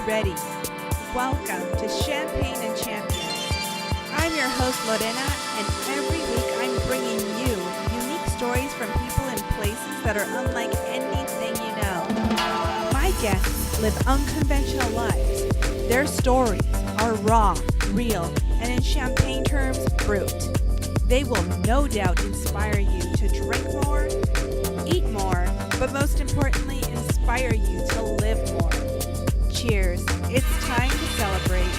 ready. Welcome to Champagne and Champions. I'm your host Lorena, and every week I'm bringing you unique stories from people and places that are unlike anything you know. My guests live unconventional lives. Their stories are raw, real, and in champagne terms, brute. They will no doubt inspire you to drink more, eat more, but most importantly, inspire you to live more. Cheers. It's time to celebrate.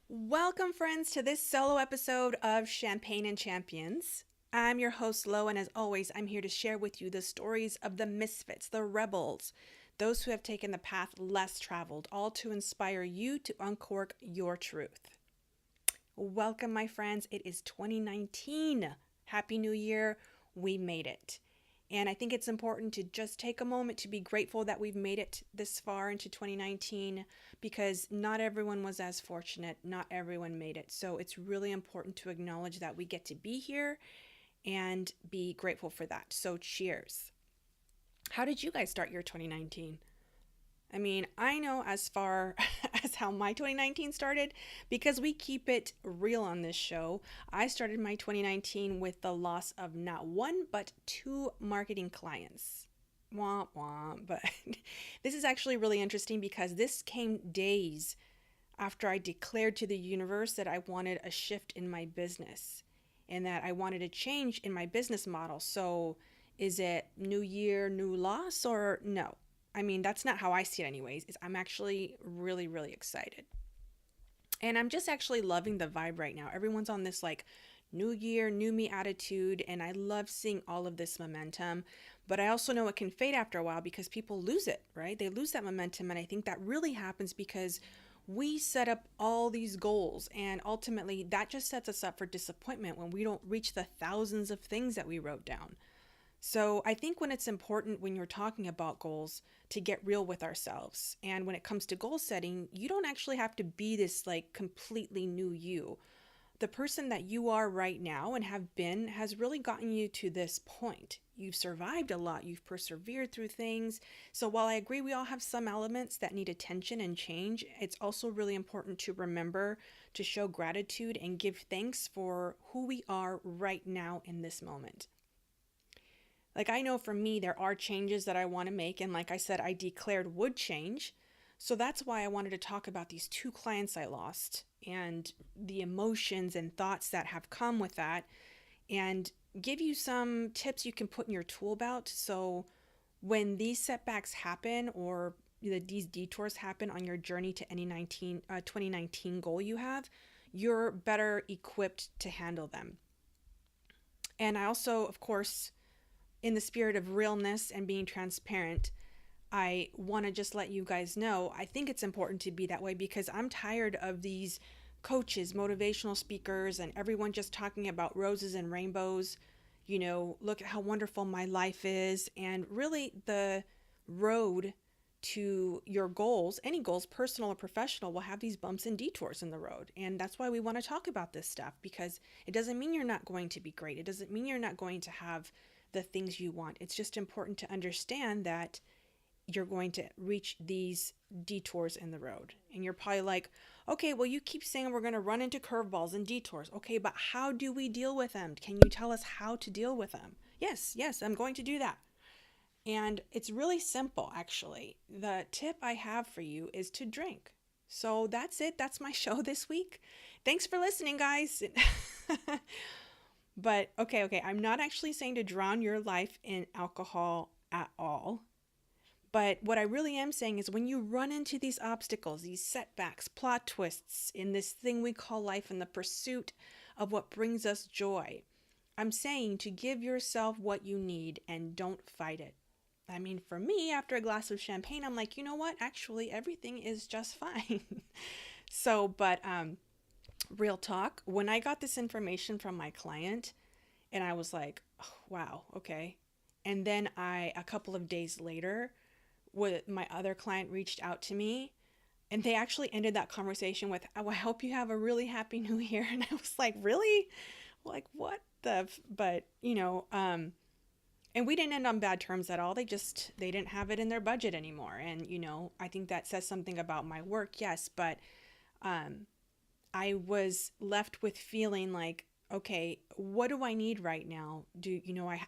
Welcome, friends, to this solo episode of Champagne and Champions. I'm your host, Lo, and as always, I'm here to share with you the stories of the misfits, the rebels, those who have taken the path less traveled, all to inspire you to uncork your truth. Welcome, my friends. It is 2019. Happy New Year. We made it. And I think it's important to just take a moment to be grateful that we've made it this far into 2019 because not everyone was as fortunate. Not everyone made it. So it's really important to acknowledge that we get to be here and be grateful for that. So cheers. How did you guys start your 2019? I mean, I know as far as how my 2019 started, because we keep it real on this show. I started my 2019 with the loss of not one, but two marketing clients. Womp womp. But this is actually really interesting because this came days after I declared to the universe that I wanted a shift in my business and that I wanted a change in my business model. So is it new year, new loss, or no? I mean, that's not how I see it anyways. I'm actually really, really excited. And I'm just actually loving the vibe right now. Everyone's on this like new year, new me attitude. And I love seeing all of this momentum. But I also know it can fade after a while because people lose it, right? They lose that momentum. And I think that really happens because we set up all these goals. And ultimately, that just sets us up for disappointment when we don't reach the thousands of things that we wrote down. So I think when it's important when you're talking about goals to get real with ourselves. And when it comes to goal setting, you don't actually have to be this like completely new you. The person that you are right now and have been has really gotten you to this point. You've survived a lot. You've persevered through things. So while I agree we all have some elements that need attention and change, it's also really important to remember to show gratitude and give thanks for who we are right now in this moment. Like I know for me, there are changes that I want to make. And like I said, I declared would change. So that's why I wanted to talk about these two clients I lost and the emotions and thoughts that have come with that and give you some tips you can put in your tool belt. So when these setbacks happen or these detours happen on your journey to any 2019 goal you have, you're better equipped to handle them. And I also, of course, in the spirit of realness and being transparent, I want to just let you guys know, I think it's important to be that way because I'm tired of these coaches, motivational speakers, and everyone just talking about roses and rainbows. You know, look at how wonderful my life is. And really the road to your goals, any goals, personal or professional, will have these bumps and detours in the road. And that's why we want to talk about this stuff because it doesn't mean you're not going to be great. It doesn't mean you're not going to have the things you want. It's just important to understand that you're going to reach these detours in the road. And you're probably like, okay, well, you keep saying we're going to run into curveballs and detours. Okay, but how do we deal with them? Can you tell us how to deal with them? Yes, I'm going to do that. And it's really simple, actually. The tip I have for you is to drink. So that's it. That's my show this week. Thanks for listening, guys. But okay, I'm not actually saying to drown your life in alcohol at all. But what I really am saying is when you run into these obstacles, these setbacks, plot twists in this thing we call life in the pursuit of what brings us joy, I'm saying to give yourself what you need and don't fight it. I mean, for me, after a glass of champagne, I'm like, you know what? Actually, everything is just fine. But real talk, when I got this information from my client and I was like, oh, wow, okay. And then a couple of days later, my other client reached out to me and they actually ended that conversation with, oh, I hope you have a really happy new year. And I was like, really? Like what but And we didn't end on bad terms at all. They didn't have it in their budget anymore. And, I think that says something about my work, yes. But I was left with feeling like, okay, what do I need right now?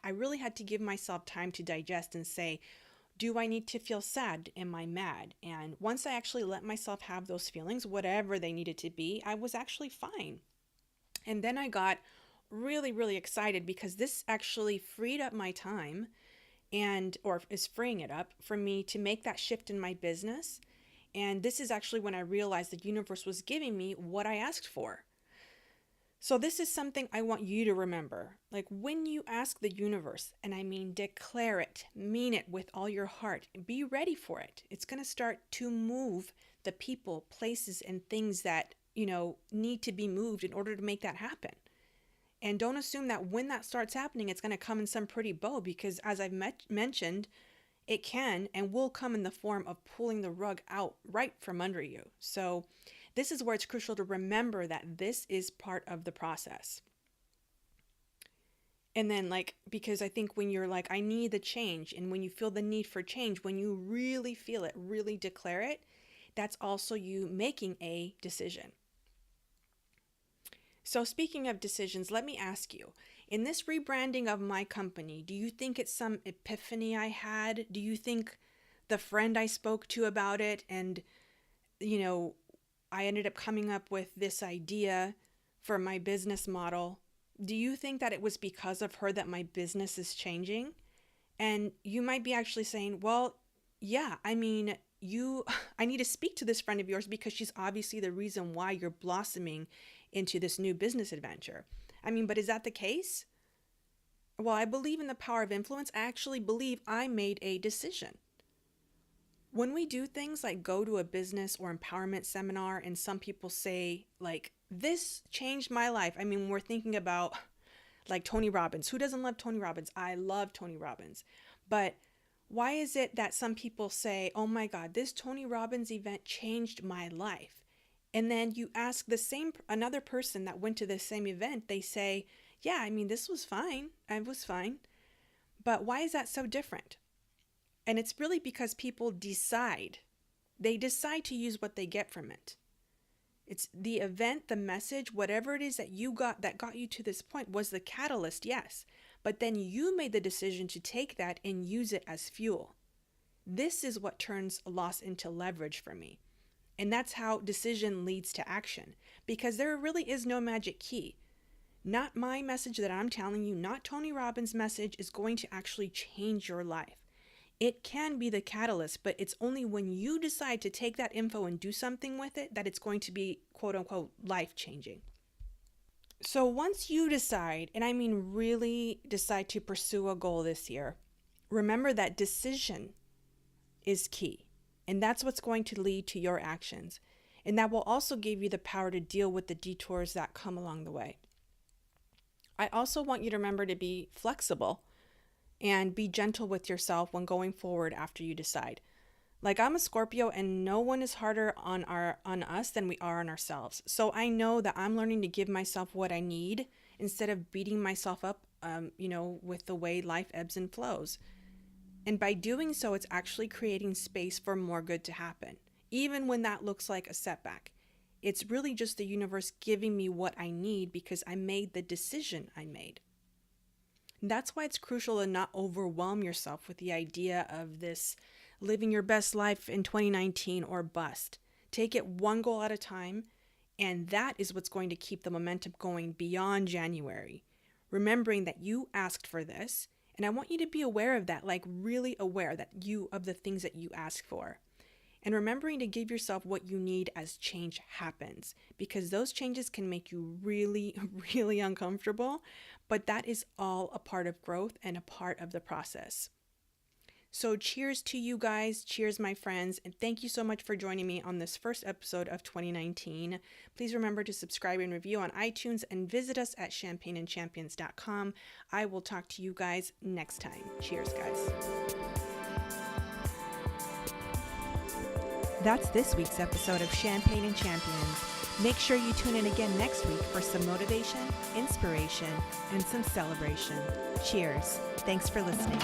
I really had to give myself time to digest and say, do I need to feel sad? Am I mad? And once I actually let myself have those feelings, whatever they needed to be, I was actually fine. And then I got really, really excited because this actually freed up my time or is freeing it up for me to make that shift in my business. And this is actually when I realized the universe was giving me what I asked for. So this is something I want you to remember. Like when you ask the universe, and I mean declare it, mean it with all your heart, be ready for it. It's going to start to move the people, places, and things that, need to be moved in order to make that happen. And don't assume that when that starts happening, it's going to come in some pretty bow, because as I've mentioned, it can and will come in the form of pulling the rug out right from under you. So this is where it's crucial to remember that this is part of the process. And then because I think when you're like, I need the change, and when you feel the need for change, when you really feel it, really declare it, that's also you making a decision. So speaking of decisions, let me ask you, in this rebranding of my company, do you think it's some epiphany I had? Do you think the friend I spoke to about it and, I ended up coming up with this idea for my business model? Do you think that it was because of her that my business is changing? And you might be actually saying, well, yeah, I mean, I need to speak to this friend of yours because she's obviously the reason why you're blossoming into this new business adventure. I mean, but is that the case? Well, I believe in the power of influence. I actually believe I made a decision. When we do things like go to a business or empowerment seminar and some people say this changed my life. I mean, we're thinking about Tony Robbins. Who doesn't love Tony Robbins? I love Tony Robbins. But why is it that some people say, oh my God, this Tony Robbins event changed my life? And then you ask another person that went to the same event, they say, yeah, I mean, this was fine. I was fine. But why is that so different? And it's really because people decide. They decide to use what they get from it. It's the event, the message, whatever it is that you got that got you to this point was the catalyst, yes. But then you made the decision to take that and use it as fuel. This is what turns loss into leverage for me. And that's how decision leads to action. Because there really is no magic key. Not my message that I'm telling you, not Tony Robbins' message is going to actually change your life. It can be the catalyst, but it's only when you decide to take that info and do something with it that it's going to be quote unquote life-changing. So once you decide, and I mean really decide to pursue a goal this year, remember that decision is key. And that's what's going to lead to your actions. And that will also give you the power to deal with the detours that come along the way. I also want you to remember to be flexible and be gentle with yourself when going forward after you decide. I'm a Scorpio and no one is harder on us than we are on ourselves. So I know that I'm learning to give myself what I need instead of beating myself up, with the way life ebbs and flows. And by doing so, it's actually creating space for more good to happen, even when that looks like a setback. It's really just the universe giving me what I need because I made the decision I made. And that's why it's crucial to not overwhelm yourself with the idea of this living your best life in 2019 or bust. Take it one goal at a time, and that is what's going to keep the momentum going beyond January. Remembering that you asked for this, and I want you to be aware of that, really aware of the things that you ask for. And remembering to give yourself what you need as change happens, because those changes can make you really, really uncomfortable, but that is all a part of growth and a part of the process. So cheers to you guys. Cheers, my friends. And thank you so much for joining me on this first episode of 2019. Please remember to subscribe and review on iTunes and visit us at champagneandchampions.com. I will talk to you guys next time. Cheers, guys. That's this week's episode of Champagne and Champions. Make sure you tune in again next week for some motivation, inspiration, and some celebration. Cheers. Thanks for listening.